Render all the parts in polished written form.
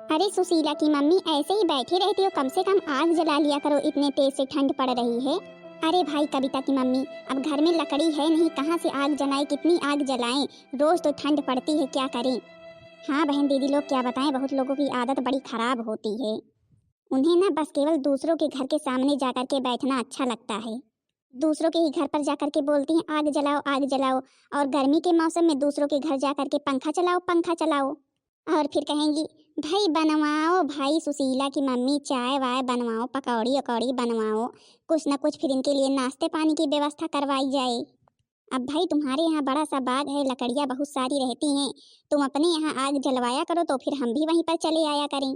अरे सुशीला की मम्मी ऐसे ही बैठी रहती हो, कम से कम आग जला लिया करो, इतने तेज से ठंड पड़ रही है। अरे भाई कविता की मम्मी, अब घर में लकड़ी है नहीं, कहाँ से आग जलाएं, कितनी आग जलाएं, रोज तो ठंड पड़ती है, क्या करें। हाँ बहन दीदी लोग क्या बताएं, बहुत लोगों की आदत बड़ी खराब होती है। उन्हें ना बस केवल दूसरों के घर के सामने जाकर के बैठना अच्छा लगता है। दूसरों के ही घर पर जाकर के बोलती हैं आग जलाओ आग जलाओ, और गर्मी के मौसम में दूसरों के घर जाकर के पंखा चलाओ पंखा चलाओ। और फिर कहेंगी भाई बनवाओ, भाई सुशीला की मम्मी चाय वाय बनवाओ, पकौड़ी अकौड़ी बनवाओ, कुछ ना कुछ फिर इनके लिए नाश्ते पानी की व्यवस्था करवाई जाए। अब भाई तुम्हारे यहाँ बड़ा सा बाग है, लकड़ियाँ बहुत सारी रहती हैं, तुम अपने यहाँ आग जलवाया करो तो फिर हम भी वहीं पर चले आया करें।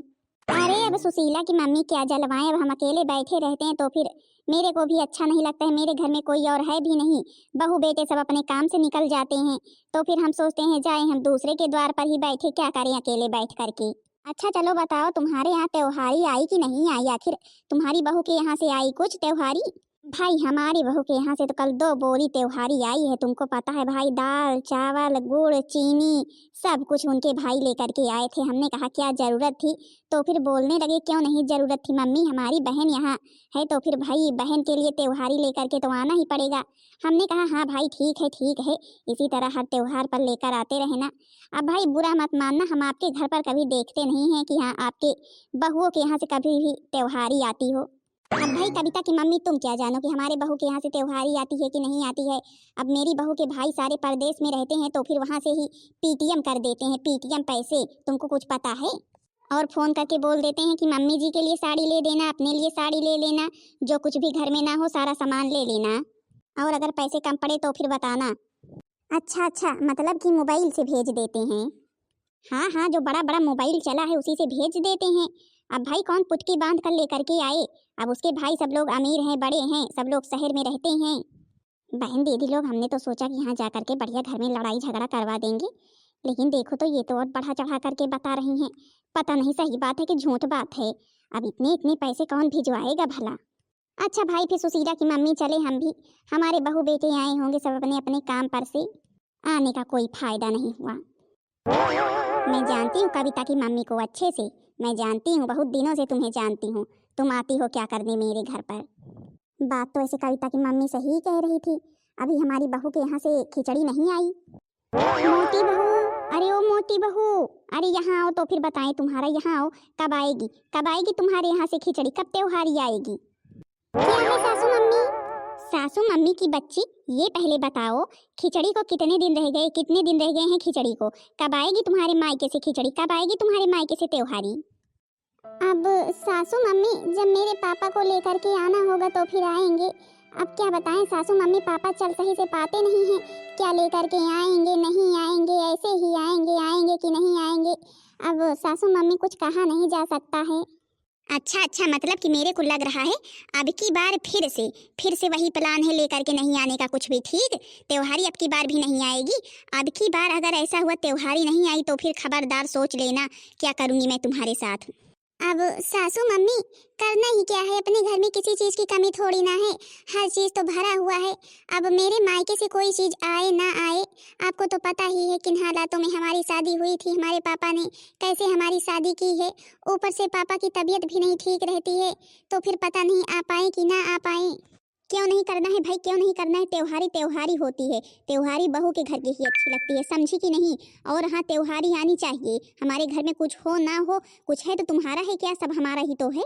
अरे अब सुशीला की मम्मी क्या जलवाएं, अब हम अकेले बैठे रहते हैं तो फिर मेरे को भी अच्छा नहीं लगता है, मेरे घर में कोई और है भी नहीं, बहू बेटे सब अपने काम से निकल जाते हैं, तो फिर हम सोचते हैं जाए हम दूसरे के द्वार पर ही बैठे, क्या करें अकेले बैठ करके। अच्छा चलो बताओ तुम्हारे यहाँ त्योहारी आई कि नहीं आई, आखिर तुम्हारी बहू के यहाँ से आई कुछ त्योहारी। भाई हमारी बहू के यहाँ से तो कल 2 बोरी त्योहारी आई है, तुमको पता है भाई, दाल चावल गुड़ चीनी सब कुछ उनके भाई लेकर के आए थे। हमने कहा क्या जरूरत थी, तो फिर बोलने लगे क्यों नहीं जरूरत थी मम्मी, हमारी बहन यहाँ है तो फिर भाई बहन के लिए त्योहारी लेकर के तो आना ही पड़ेगा। हमने कहा हाँ भाई ठीक है, इसी तरह हर त्योहार पर लेकर आते रहना। अब भाई बुरा मत मानना, हम आपके घर पर कभी देखते नहीं हैं कि हाँ आपके बहुओं के यहाँ से कभी भी त्योहारी आती हो। अब भाई कविता की मम्मी तुम क्या जानो कि हमारे बहू के यहाँ से त्योहारी आती है कि नहीं आती है। अब मेरी बहू के भाई सारे परदेश में रहते हैं तो फिर वहाँ से ही पीटीएम कर देते हैं, पीटीएम पैसे, तुमको कुछ पता है। और फोन करके बोल देते हैं कि मम्मी जी के लिए साड़ी ले देना, अपने लिए साड़ी ले लेना, जो कुछ भी घर में ना हो सारा सामान ले लेना, और अगर पैसे कम पड़े तो फिर बताना। अच्छा मतलब कि मोबाइल से भेज देते हैं। हाँ हाँ, जो बड़ा बड़ा मोबाइल चला है उसी से भेज देते हैं। अब भाई कौन पुटकी बांध कर लेकर के आए, अब उसके भाई सब लोग अमीर हैं, बड़े हैं, सब लोग शहर में रहते हैं। बहन दीदी लोग हमने तो सोचा कि यहाँ जाकर के बढ़िया घर में लड़ाई झगड़ा करवा देंगे, लेकिन देखो तो ये तो और बढ़ा चढ़ा करके बता रही हैं। पता नहीं सही बात है कि झूठ बात है, अब इतने इतने पैसे कौन भिजवाएगा भला। अच्छा भाई फिर सुशीला की मम्मी चले हम भी, हमारे बहू बेटे आए होंगे सब अपने अपने काम पर से, आने का कोई फायदा नहीं हुआ। मैं जानती हूँ कविता की मम्मी को अच्छे से, मैं जानती हूँ, बहुत दिनों से तुम्हें जानती हूँ, तुम आती हो क्या करने मेरे घर पर। बात तो ऐसे कविता की मम्मी सही कह रही थी, अभी हमारी बहू के यहाँ से खिचड़ी नहीं आई। मोटी बहू, अरे ओ मोटी बहू, अरे यहाँ आओ तो फिर बताएं, तुम्हारा यहाँ आओ, कब आएगी तुम्हारे यहाँ से खिचड़ी, कब त्योहारी आएगी। क्या है सासू मम्मी, सासू मम्मी की बच्ची, ये पहले बताओ खिचड़ी को कितने दिन रह गए, कितने दिन रह गए हैं खिचड़ी को, कब आएगी तुम्हारे मायके से खिचड़ी, कब आएगी तुम्हारे मायके से त्योहारी। अब सासू मम्मी जब मेरे पापा को लेकर के आना होगा तो फिर आएंगे, अब क्या बताएं सासू मम्मी, पापा चल सही से पाते नहीं हैं, क्या लेकर के आएंगे नहीं आएंगे, ऐसे ही आएंगे कि नहीं आएंगे, अब सासू मम्मी कुछ कहा नहीं जा सकता है। अच्छा मतलब कि मेरे को लग रहा है अब की बार फिर से वही प्लान है लेकर के नहीं आने का कुछ भी, ठीक, त्योहारी अब की बार भी नहीं आएगी। अब की बार अगर ऐसा हुआ त्योहारी नहीं आई तो फिर खबरदार सोच लेना क्या करूंगी मैं तुम्हारे साथ। अब सासू मम्मी करना ही क्या है, अपने घर में किसी चीज की कमी थोड़ी ना है, हर चीज तो भरा हुआ है। अब मेरे मायके से कोई चीज आए ना आए, आपको तो पता ही है किन हालातों में हमारी शादी हुई थी, हमारे पापा ने कैसे हमारी शादी की है, ऊपर से पापा की तबीयत भी नहीं ठीक रहती है, तो फिर पता नहीं आ पाए कि ना आ पाए। क्यों नहीं करना है भाई, क्यों नहीं करना है, त्योहारी त्योहारी होती है, त्योहारी बहू के घर की ही अच्छी लगती है, समझी कि नहीं। और हाँ त्योहारी आनी चाहिए, हमारे घर में कुछ हो ना हो, कुछ है तो तुम्हारा है क्या, सब हमारा ही तो है।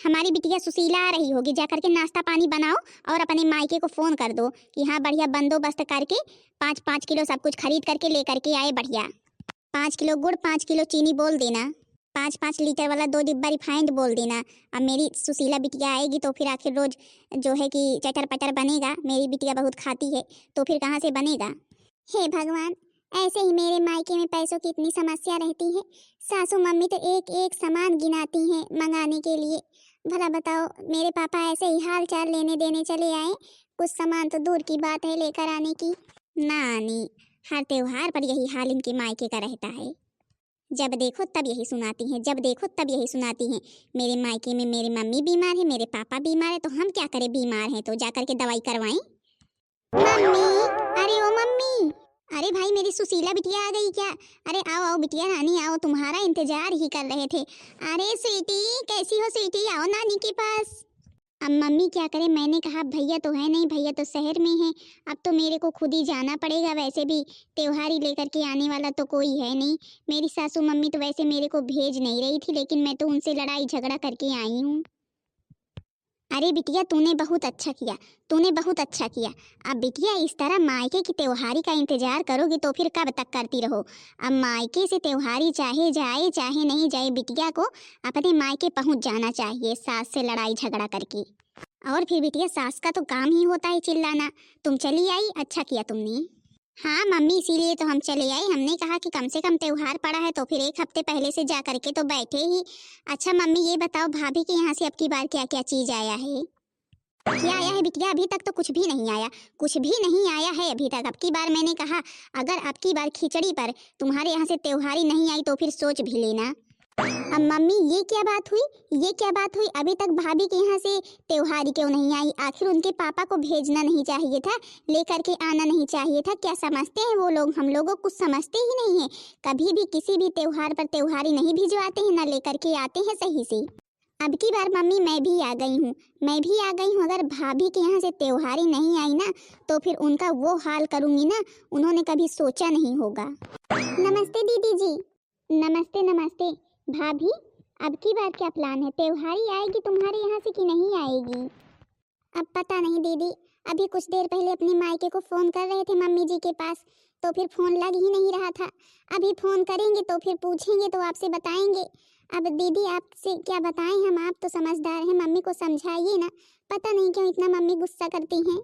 हमारी बिटिया सुशीला आ रही होगी, जाकर के नाश्ता पानी बनाओ और अपने मायके को फोन कर दो कि हाँ बढ़िया बंदोबस्त करके 5-5 किलो सब कुछ खरीद करके लेकर के आए बढ़िया, 5 किलो गुड़ 5 किलो चीनी बोल देना, 5-5 लीटर वाला 2 डिब्बा रिफाइंड बोल देना। अब मेरी सुशीला बिटिया आएगी तो फिर आखिर रोज जो है कि चटर पटर बनेगा, मेरी बिटिया बहुत खाती है तो फिर कहाँ से बनेगा। हे भगवान, ऐसे ही मेरे मायके में पैसों की इतनी समस्या रहती है, सासू मम्मी तो एक एक सामान गिनाती हैं मंगाने के लिए। भला बताओ मेरे पापा ऐसे ही हाल चाल लेने देने चले आए, कुछ सामान तो दूर की बात है लेकर आने की। नानी हर त्योहार पर यही हाल इनके मायके का रहता है, जब देखो तब यही सुनाती हैं, जब देखो तब यही सुनाती हैं, मेरे मायके में मेरी मम्मी बीमार है, मेरे पापा बीमार है, तो हम क्या करें, बीमार हैं तो जाकर के दवाई करवाएं। मम्मी, अरे ओ मम्मी, अरे भाई मेरी सुशीला बिटिया आ गई क्या? अरे आओ आओ बिटिया, नानी आओ, तुम्हारा इंतजार ही कर रहे थे। अरे स्वीटी, कैसी हो स्वीटी, आओ नानी के पास। अब मम्मी क्या करे, मैंने कहा भैया तो है नहीं, भैया तो शहर में है। अब तो मेरे को खुद ही जाना पड़ेगा, वैसे भी त्योहारी लेकर के आने वाला तो कोई है नहीं। मेरी सासू मम्मी तो वैसे मेरे को भेज नहीं रही थी, लेकिन मैं तो उनसे लड़ाई झगड़ा करके आई हूँ। अरे बिटिया तूने बहुत अच्छा किया, तूने बहुत अच्छा किया। अब बिटिया इस तरह मायके की त्योहारी का इंतजार करोगी तो फिर कब तक करती रहो। अब मायके से त्योहारी चाहे जाए चाहे नहीं जाए, बिटिया को अपने मायके पहुंच जाना चाहिए सास से लड़ाई झगड़ा करके। और फिर बिटिया सास का तो काम ही होता है चिल्लाना। तुम चली आई, अच्छा किया तुमने। हाँ मम्मी, इसीलिए तो हम चले आए। हमने कहा कि कम से कम त्योहार पड़ा है तो फिर एक हफ्ते पहले से जा करके तो बैठे ही। अच्छा मम्मी ये बताओ, भाभी के यहाँ से अब की बार क्या क्या चीज आया है? क्या आया है बिटिया? अभी तक तो कुछ भी नहीं आया, कुछ भी नहीं आया है अभी तक। अब की बार मैंने कहा अगर अब की बार खिचड़ी पर तुम्हारे यहाँ से त्योहारी नहीं आई तो फिर सोच भी लेना। अब मम्मी ये क्या बात हुई, ये क्या बात हुई? अभी तक भाभी के यहाँ से त्योहारी क्यों नहीं आई? आखिर उनके पापा को भेजना नहीं चाहिए था, लेकर के आना नहीं चाहिए था? क्या समझते हैं वो लोग? हम लोगों कुछ समझते ही नहीं है। कभी भी किसी भी त्योहार पर त्योहारी नहीं भिजवाते हैं, ना लेकर के आते हैं सही से। अब की बार मम्मी मैं भी आ गई हूँ, मैं भी आ गई हूँ। अगर भाभी के यहाँ से त्योहारी नहीं आई ना तो फिर उनका वो हाल करूँगी ना, उन्होंने कभी सोचा नहीं होगा। नमस्ते दीदी जी। नमस्ते नमस्ते। भाभी अब की बार क्या प्लान है? त्योहारी आएगी तुम्हारे यहाँ से कि नहीं आएगी? अब पता नहीं दीदी, अभी कुछ देर पहले अपने मायके को फ़ोन कर रहे थे मम्मी जी के पास, तो फिर फ़ोन लग ही नहीं रहा था। अभी फ़ोन करेंगे तो फिर पूछेंगे तो आपसे बताएंगे। अब दीदी आपसे क्या बताएं हम, आप तो समझदार हैं, मम्मी को समझाइए ना। पता नहीं क्यों इतना मम्मी गुस्सा करती हैं।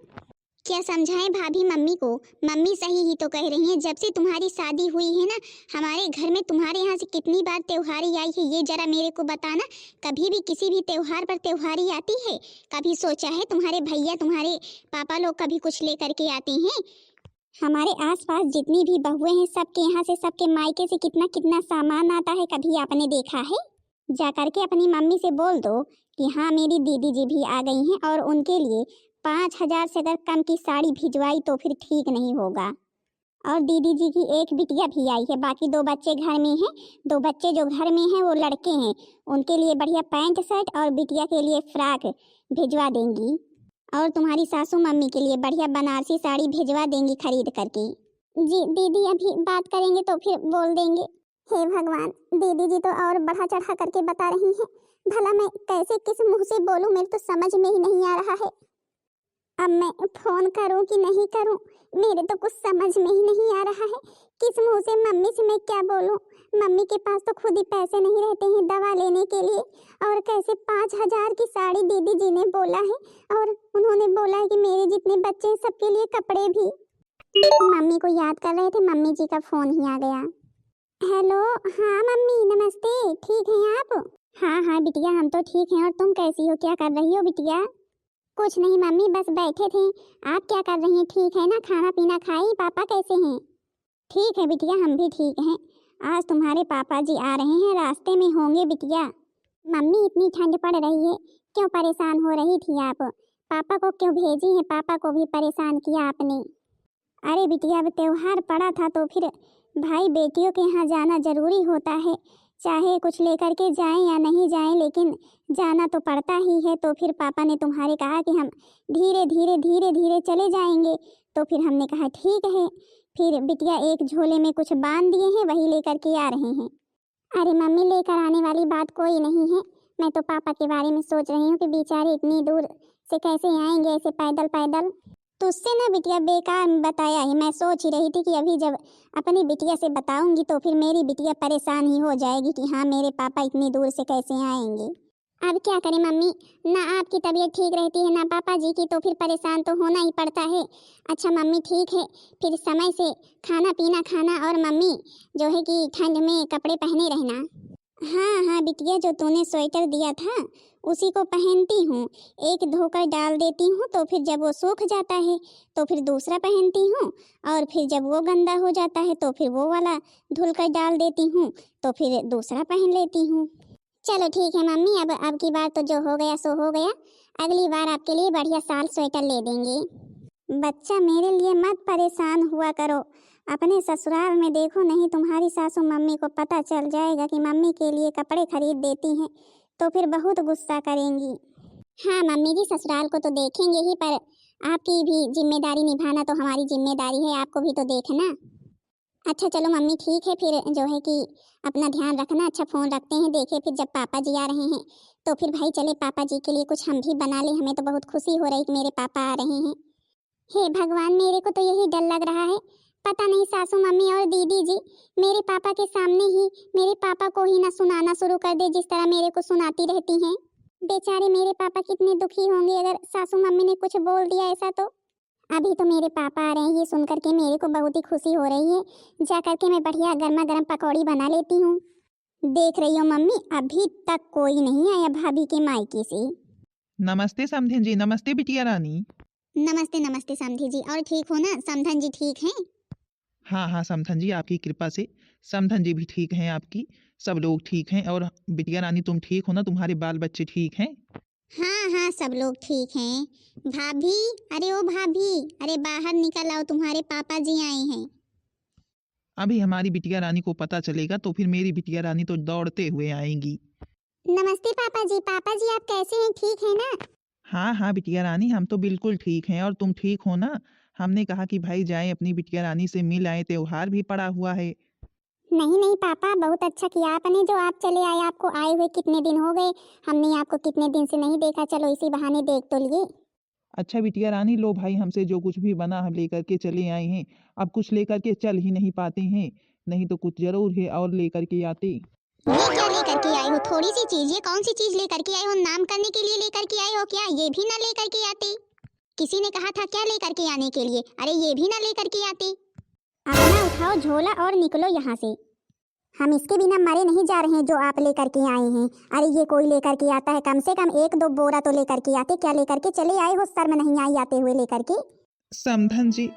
क्या समझाएं भाभी मम्मी को? मम्मी सही ही तो कह रही हैं। जब से तुम्हारी शादी हुई है ना, हमारे घर में तुम्हारे यहाँ से कितनी बार त्योहारी आई है ये जरा मेरे को बताना। कभी भी किसी भी त्योहार पर त्योहारी आती है? कभी सोचा है तुम्हारे भैया तुम्हारे पापा लोग कभी कुछ लेकर के आते हैं? हमारे आसपास जितनी भी बहुएं हैं सबके यहाँ से, सबके मायके से कितना कितना सामान आता है, कभी आपने देखा है? जा करके अपनी मम्मी से बोल दो कि हाँ मेरी दीदी जी भी आ गई हैं और उनके लिए 5,000 से अगर कम की साड़ी भिजवाई तो फिर ठीक नहीं होगा। और दीदी जी की एक बिटिया भी आई है, बाकी 2 बच्चे घर में हैं। 2 बच्चे जो घर में हैं वो लड़के हैं, उनके लिए बढ़िया पैंट शर्ट और बिटिया के लिए फ्रॉक भिजवा देंगी। और तुम्हारी सासू मम्मी के लिए बढ़िया बनारसी साड़ी भिजवा देंगी खरीद करके। जी दीदी अभी बात करेंगे तो फिर बोल देंगे। हे भगवान, दीदी जी तो और बढ़ा चढ़ा करके बता रही हैं। भला मैं कैसे किस मुंह से बोलूं, मेरे तो समझ में ही नहीं आ रहा है। अब मैं फोन करूं कि नहीं करूं, मेरे तो कुछ समझ में ही नहीं आ रहा है। किस मुंह से मम्मी से मैं क्या बोलूं? मम्मी के पास तो खुद ही पैसे नहीं रहते हैं दवा लेने के लिए, और कैसे 5,000 की साड़ी दीदी जी ने बोला है, और उन्होंने बोला है कि मेरे जितने बच्चे हैं सबके लिए कपड़े भी। मम्मी को याद कर रहे थे, मम्मी जी का फोन ही आ गया। हेलो, हाँ मम्मी नमस्ते, ठीक हैं आप? हाँ हाँ बिटिया हम तो ठीक हैं, और तुम कैसी हो, क्या कर रही हो बिटिया? कुछ नहीं मम्मी, बस बैठे थे। आप क्या कर रही हैं, ठीक है ना? खाना पीना खाई? पापा कैसे हैं? ठीक है बिटिया, हम भी ठीक हैं। आज तुम्हारे पापा जी आ रहे हैं, रास्ते में होंगे बिटिया। मम्मी इतनी ठंड पड़ रही है, क्यों परेशान हो रही थी आप? पापा को क्यों भेजी हैं? पापा को भी परेशान किया आपने। अरे बिटिया अब त्योहार पड़ा था तो फिर भाई बेटियों के यहाँ जाना जरूरी होता है, चाहे कुछ लेकर के जाएं या नहीं जाएं, लेकिन जाना तो पड़ता ही है। तो फिर पापा ने तुम्हारे कहा कि हम धीरे धीरे धीरे धीरे चले जाएंगे, तो फिर हमने कहा ठीक है। फिर बिटिया एक झोले में कुछ बांध दिए हैं, वही लेकर के आ रहे हैं। अरे मम्मी लेकर आने वाली बात कोई नहीं है, मैं तो पापा के बारे में सोच रही हूँ कि बेचारे इतनी दूर से कैसे आएंगे ऐसे पैदल पैदल। तो उससे ना बिटिया बेकार बताया है। मैं सोच ही रही थी कि अभी जब अपनी बिटिया से बताऊंगी तो फिर मेरी बिटिया परेशान ही हो जाएगी कि हाँ मेरे पापा इतनी दूर से कैसे आएंगे। अब क्या करें मम्मी, ना आपकी तबीयत ठीक रहती है ना पापा जी की, तो फिर परेशान तो होना ही पड़ता है। अच्छा मम्मी ठीक है, फिर समय से खाना पीना खाना, और मम्मी जो है कि ठंड में कपड़े पहने रहना। हाँ हाँ बिटिया, जो तूने स्वेटर दिया था उसी को पहनती हूँ। एक धोकर डाल देती हूँ तो फिर जब वो सूख जाता है तो फिर दूसरा पहनती हूँ, और फिर जब वो गंदा हो जाता है तो फिर वो वाला धुलकर डाल देती हूँ, तो फिर दूसरा पहन लेती हूँ। चलो ठीक है मम्मी, अब की बार तो जो हो गया सो हो गया। अगली बार आपके लिए बढ़िया साल स्वेटर ले देंगे। बच्चा मेरे लिए मत परेशान हुआ करो, अपने ससुराल में देखो, नहीं तुम्हारी सासू मम्मी को पता चल जाएगा कि मम्मी के लिए कपड़े खरीद देती हैं तो फिर बहुत गुस्सा करेंगी। हाँ मम्मी जी, ससुराल को तो देखेंगे ही, पर आपकी भी जिम्मेदारी निभाना तो हमारी जिम्मेदारी है, आपको भी तो देखना। अच्छा चलो मम्मी ठीक है, फिर जो है कि अपना ध्यान रखना। अच्छा फ़ोन रखते हैं, देखे फिर जब पापा जी आ रहे हैं तो फिर भाई चले पापा जी के लिए कुछ हम भी बना लें। हमें तो बहुत खुशी हो रही कि मेरे पापा आ रहे हैं। हे भगवान, मेरे को तो यही डर लग रहा है, पता नहीं सासू मम्मी और दीदी जी मेरे पापा के सामने ही मेरे पापा को ही ना सुनाना शुरू कर दे जिस तरह मेरे को सुनाती रहती हैं। बेचारे मेरे पापा कितने दुखी होंगे अगर सासू मम्मी ने कुछ बोल दिया ऐसा तो। अभी तो मेरे पापा आ रहे हैं, ये सुन करके मेरे को बहुत ही खुशी हो रही है। जा करके मैं बढ़िया गर्मा गर्म पकौड़ी बना लेती हूँ। देख रही हो मम्मी, अभी तक कोई नहीं आया भाभी के मायके से। नमस्ते समधन जी। नमस्ते बिटिया रानी। नमस्ते नमस्ते समधी जी, और ठीक हो ना? समधन जी ठीक हैं? हाँ हाँ समधन जी, आपकी कृपा से समधन जी भी ठीक हैं, आपकी सब लोग ठीक हैं। और बिटिया रानी तुम ठीक हो ना? तुम्हारे बाल बच्चे ठीक हैं? हाँ हाँ सब लोग ठीक हैं। भाभी, अरे ओ भाभी, अरे बाहर निकल आओ, तुम्हारे पापा जी आए हैं। अभी हमारी बिटिया रानी को पता चलेगा तो फिर मेरी बिटिया रानी तो दौड़ते हुए आएंगी। नमस्ते पापा जी। पापा जी आप कैसे हैं, ठीक है ना? हाँ हाँ बिटिया रानी, हम तो बिल्कुल ठीक हैं। और तुम ठीक हो ना? हमने कहा कि भाई जाएं अपनी बिटिया रानी से मिल आए, त्योहार भी पड़ा हुआ है। नहीं नहीं पापा, बहुत अच्छा किया आपने जो आप चले आए। आपको आए हुए कितने दिन हो गए, हमने आपको कितने दिन से नहीं देखा। चलो इसी बहाने देख तो लिए। अच्छा बिटिया रानी, लो भाई हमसे जो कुछ भी बना हम लेकर के चले आए हैं। अब कुछ लेकर के चल ही नहीं पाते हैं, नहीं तो कुछ जरूर है और लेकर के आते। ये क्या लेकर के आए हो? थोड़ी सी चीज, ये कौन सी चीज लेकर के आए हो? नाम करने के लिए लेकर के आए हो क्या? ये भी ना लेकर के आते? किसी ने कहा था क्या लेकर के आने के लिए? अरे ये भी ना लेकर के आते। अपना उठाओ झोला और निकलो यहाँ से। हम इसके बिना मरे नहीं जा रहे हैं जो आप लेकर के आए हैं। अरे ये कोई लेकर के आता है? कम से कम एक दो बोरा तो लेकर के आते। क्या लेकर के चले आए हो? शर्म नहीं आई आते हुए लेकर के? समधन जी,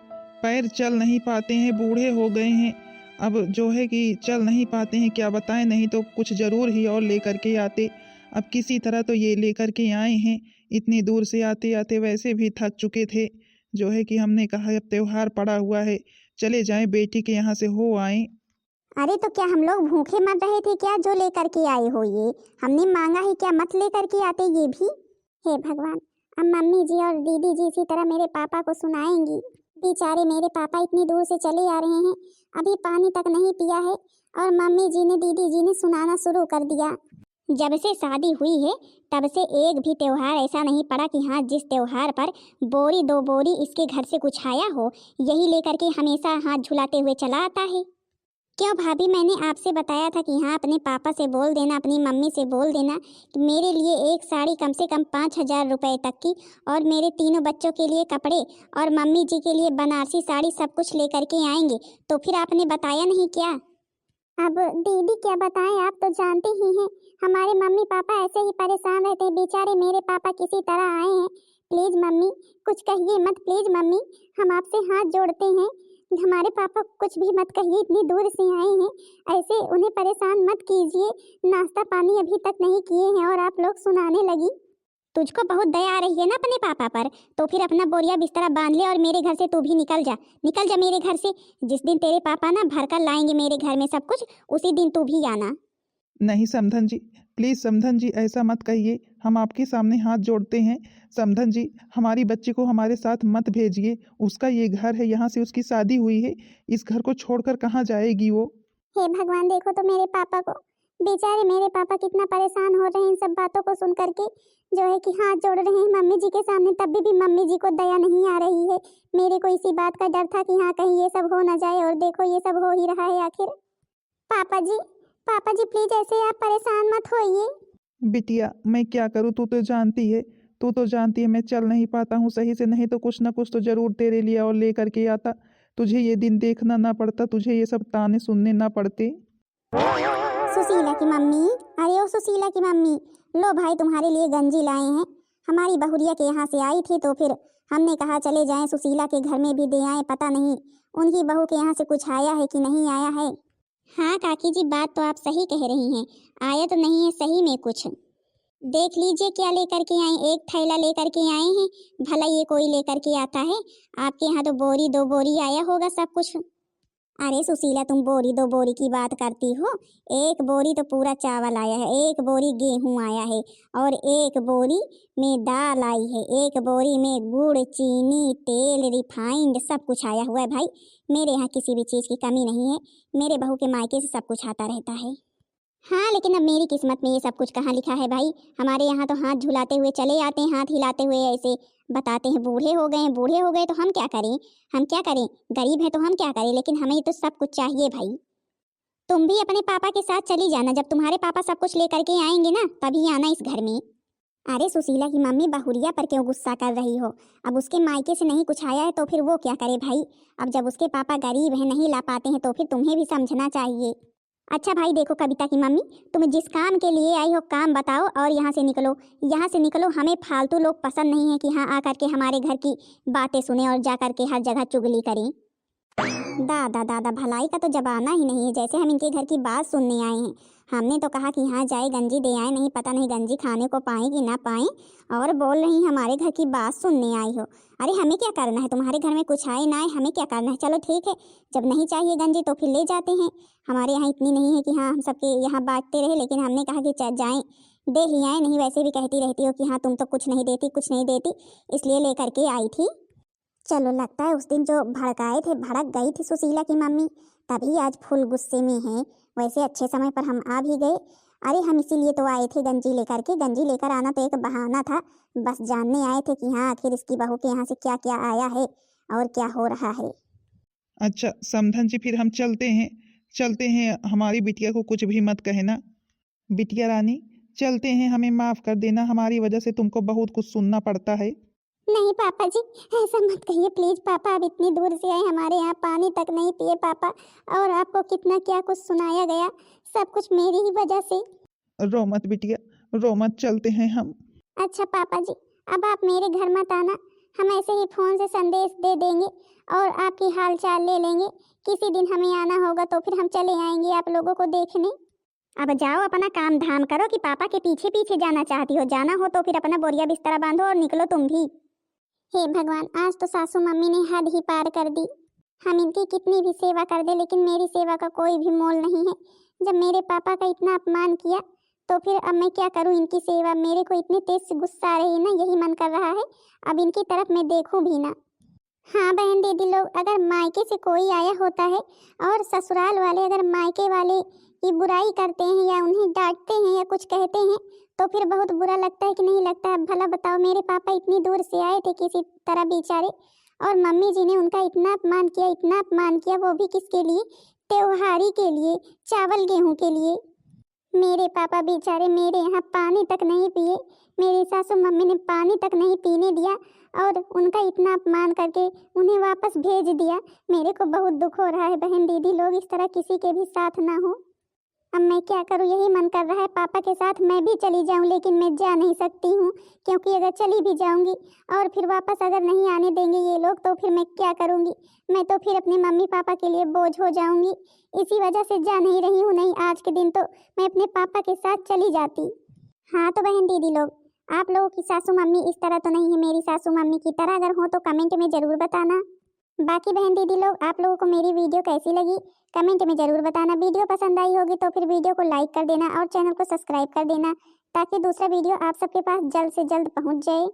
पैर चल नहीं पाते हैं, बूढ़े हो गए हैं। अब जो है कि चल नहीं पाते हैं, क्या बताएं, नहीं तो कुछ जरूर ही और लेकर के आते। अब किसी तरह तो ये लेकर के आए हैं। इतनी दूर से आते आते वैसे भी थक चुके थे। जो है कि हमने कहा अब त्योहार पड़ा हुआ है, चले जाएं बेटी के यहाँ से हो आए। अरे तो क्या हम लोग भूखे मर रहे थे क्या जो लेकर के आए हो? ये हमने मांगा है क्या? मत लेकर के आते ये भी। हे भगवान, अब मम्मी जी और दीदी जी इसी तरह मेरे पापा को सुनाएंगी। बेचारे मेरे पापा इतनी दूर से चले आ रहे हैं, अभी पानी तक नहीं पिया है और मम्मी जी ने दीदी जी ने सुनाना शुरू कर दिया। जब से शादी हुई है तब से एक भी त्योहार ऐसा नहीं पड़ा कि हाँ जिस त्योहार पर बोरी दो बोरी इसके घर से कुछ आया हो, यही लेकर के हमेशा हाथ झुलाते हुए चला आता है। क्यों भाभी, मैंने आपसे बताया था कि हाँ अपने पापा से बोल देना, अपनी मम्मी से बोल देना कि मेरे लिए एक साड़ी कम से कम 5,000 रुपये तक की और मेरे तीनों बच्चों के लिए कपड़े और मम्मी जी के लिए बनारसी साड़ी सब कुछ लेकर के आएंगे। तो फिर आपने बताया नहीं क्या? अब दीदी क्या बताएं, आप तो जानते ही हैं हमारे मम्मी पापा ऐसे ही परेशान रहते हैं। बेचारे मेरे पापा किसी तरह आए हैं। प्लीज मम्मी कुछ कहिए मत, प्लीज मम्मी हम आपसे हाथ जोड़ते हैं। हमारे पापा कुछ भी मत कहिए, इतनी दूर से आए हैं, ऐसे उन्हें परेशान मत कीजिए। नाश्ता पानी अभी तक नहीं किए हैं और आप लोग सुनाने लगी। तुझको बहुत दया आ रही है ना अपने पापा पर, तो फिर अपना बोरिया बिस्तरा बांध ले और मेरे घर से तू भी निकल जा। निकल जा मेरे घर से। जिस दिन तेरे पापा ना भर कर लाएंगे मेरे घर में सब कुछ, उसी दिन तू भी आना। नहीं समधन जी, प्लीज़ समधन जी ऐसा मत कहिए, हम आपके सामने हाथ जोड़ते हैं। समधन जी, हमारी बच्ची को हमारे साथ मत भेजिए। उसका ये घर है, यहाँ से उसकी शादी हुई है, इस घर को छोड़कर कहाँ जाएगी वो? हे भगवान, देखो तो मेरे पापा को, बेचारे मेरे पापा कितना परेशान हो रहे हैं इन सब बातों को सुन करके। जो है कि हाथ जोड़ रहे हैं मम्मी जी के सामने, तब भी मम्मी जी को दया नहीं आ रही है। मेरे को इसी बात का डर था कि हाँ कहीं ये सब हो ना जाए, और देखो ये सब हो ही रहा है आखिर। पापा जी, पापा जी प्लीज ऐसे आप परेशान मत होइए। बिटिया मैं क्या करूँ, तू तो जानती है, तू तो जानती है मैं चल नहीं पाता हूँ सही से, नहीं तो कुछ ना कुछ तो जरूर तेरे लिए और ले करके आता। तुझे ये दिन देखना ना पड़ता, तुझे ये सब ताने सुनने ना पड़ते। सुशीला की मम्मी, अरे ओ सुशीला की मम्मी, लो भाई तुम्हारे लिए गंजी लाए हैं। हमारी बहुरिया के यहाँ से आई थी तो फिर हमने कहा चले जाएं सुशीला के घर में भी दे आए। पता नहीं उनकी बहू के यहाँ से कुछ आया है कि नहीं आया है। हाँ काकी जी, बात तो आप सही कह रही हैं, आया तो नहीं है सही में कुछ। देख लीजिए क्या लेकर के आए, एक थैला लेकर के आए हैं। भला ये कोई लेकर के आता है? आपके यहाँ तो बोरी दो बोरी आया होगा सब कुछ। अरे सुशीला, तुम बोरी दो बोरी की बात करती हो। एक बोरी तो पूरा चावल आया है, एक बोरी गेहूं आया है, और एक बोरी में दाल आई है, एक बोरी में गुड़, चीनी, तेल, रिफाइंड सब कुछ आया हुआ है भाई। मेरे यहाँ किसी भी चीज़ की कमी नहीं है। मेरे बहू के मायके से सब कुछ आता रहता है। हाँ, लेकिन अब मेरी किस्मत में ये सब कुछ कहाँ लिखा है भाई। हमारे यहाँ तो हाथ झुलाते हुए चले आते हैं, हाथ हिलाते हुए ऐसे बताते हैं बूढ़े हो गए हैं, बूढ़े हो गए तो हम क्या करें, हम क्या करें, गरीब है तो हम क्या करें, लेकिन हमें तो सब कुछ चाहिए भाई। तुम भी अपने पापा के साथ चली जाना, जब तुम्हारे पापा सब कुछ लेकर के आएंगे ना तभी आना इस घर में। अरे सुशीला की मम्मी, बहुरिया पर क्यों गुस्सा कर रही हो? अब उसके मायके से नहीं कुछ आया है तो फिर वो क्या करे भाई। अब जब उसके पापा गरीब हैं, नहीं ला पाते हैं, तो फिर तुम्हें भी समझना चाहिए। अच्छा भाई देखो कविता की मम्मी, तुम जिस काम के लिए आई हो काम बताओ और यहाँ से निकलो, यहाँ से निकलो। हमें फालतू लोग पसंद नहीं है कि हाँ आकर के हमारे घर की बातें सुने और जा कर के हर जगह चुगली करें। दादा दादा, भलाई का तो जमाना ही नहीं है, जैसे हम इनके घर की बात सुनने आए हैं। हमने तो कहा कि यहाँ जाए गंजी दे आए, नहीं पता नहीं गंजी खाने को पाएं कि ना पाएं, और बोल रही हमारे घर की बात सुनने आई हो। अरे हमें क्या करना है, तुम्हारे घर में कुछ आए ना आए हमें क्या करना है। चलो ठीक है, जब नहीं चाहिए गंजी तो फिर ले जाते हैं। हमारे यहाँ इतनी नहीं है कि हाँ हम सबके यहाँ बांटते रहे, लेकिन हमने कहा कि जाएँ दे ही आए। नहीं वैसे भी कहती रहती हो कि हाँ तुम तो कुछ नहीं देती, कुछ नहीं देती, इसलिए लेकर के आई थी। चलो लगता है उस दिन जो भड़काए थे भड़क गई थी सुशीला की मम्मी, तभी आज फुल गुस्से में है। वैसे अच्छे समय पर हम आ भी गए। अरे हम इसीलिए तो आए थे गंजी लेकर के। गंजी लेकर आना तो एक बहाना था, बस जानने आए थे कि हाँ आखिर इसकी बहू के यहाँ से क्या क्या आया है और क्या हो रहा है। अच्छा समधन जी, फिर हम चलते हैं। हमारी बिटिया को कुछ भी मत कहना। बिटिया रानी चलते हैं, हमें माफ़ कर देना, हमारी वजह से तुमको बहुत कुछ सुनना पड़ता है। नहीं पापा जी, ऐसा मत कहिए प्लीज पापा। अब इतनी दूर से आए, हमारे यहाँ पानी तक नहीं पिए पापा, और आपको कितना क्या कुछ सुनाया गया, सब कुछ मेरी ही वजह से। रो मत बिटिया, रो मत, चलते हैं हम। अच्छा पापा जी, अब आप मेरे घर मत आना, हम ऐसे ही फोन से संदेश दे देंगे और आपकी हाल चाल ले लेंगे। किसी दिन हमें आना होगा तो फिर हम चले आएंगे आप लोगों को देखने। अब जाओ अपना काम धाम करो, कि पापा के पीछे पीछे जाना चाहती हो। जाना हो तो फिर अपना बोरिया बिस्तरा बांधो और निकलो तुम भी। हे भगवान, आज तो सासू मम्मी ने हद ही पार कर दी। हम इनकी कितनी भी सेवा कर दे, लेकिन मेरी सेवा का कोई भी मोल नहीं है। जब मेरे पापा का इतना अपमान किया तो फिर अब मैं क्या करूं इनकी सेवा। मेरे को इतने तेज से गुस्सा आ रही है ना, यही मन कर रहा है अब इनकी तरफ मैं देखूं भी ना। हाँ बहन दीदी लोग, अगर मायके से कोई आया होता है और ससुराल वाले अगर मायके वाले की बुराई करते हैं या उन्हें डांटते हैं या कुछ कहते हैं तो फिर बहुत बुरा लगता है कि नहीं लगता है। भला बताओ, मेरे पापा इतनी दूर से आए थे किसी तरह बेचारे, और मम्मी जी ने उनका इतना अपमान किया, इतना अपमान किया, वो भी किसके लिए, त्योहारी के लिए, चावल गेहूं के लिए। मेरे पापा बेचारे मेरे यहाँ पानी तक नहीं पिए, मेरी सासू मम्मी ने पानी तक नहीं पीने दिया और उनका इतना अपमान करके उन्हें वापस भेज दिया। मेरे को बहुत दुख हो रहा है बहन दीदी लोग, इस तरह किसी के भी साथ ना हो। अब मैं क्या करूँ, यही मन कर रहा है पापा के साथ मैं भी चली जाऊँ, लेकिन मैं जा नहीं सकती हूँ, क्योंकि अगर चली भी जाऊँगी और फिर वापस अगर नहीं आने देंगे ये लोग तो फिर मैं क्या करूँगी। मैं तो फिर अपने मम्मी पापा के लिए बोझ हो जाऊँगी। इसी वजह से जा नहीं रही हूँ, नहीं आज के दिन तो मैं अपने पापा के साथ चली जाती। हाँ तो बहन दीदी लोग, आप लोगों की सासू मम्मी इस तरह तो नहीं है मेरी सासू मम्मी की तरह, अगर हो तो कमेंट में ज़रूर बताना। बाकी बहन दीदी लोग, आप लोगों को मेरी वीडियो कैसी लगी कमेंट में ज़रूर बताना। वीडियो पसंद आई होगी तो फिर वीडियो को लाइक कर देना और चैनल को सब्सक्राइब कर देना, ताकि दूसरा वीडियो आप सबके पास जल्द से जल्द पहुंच जाए।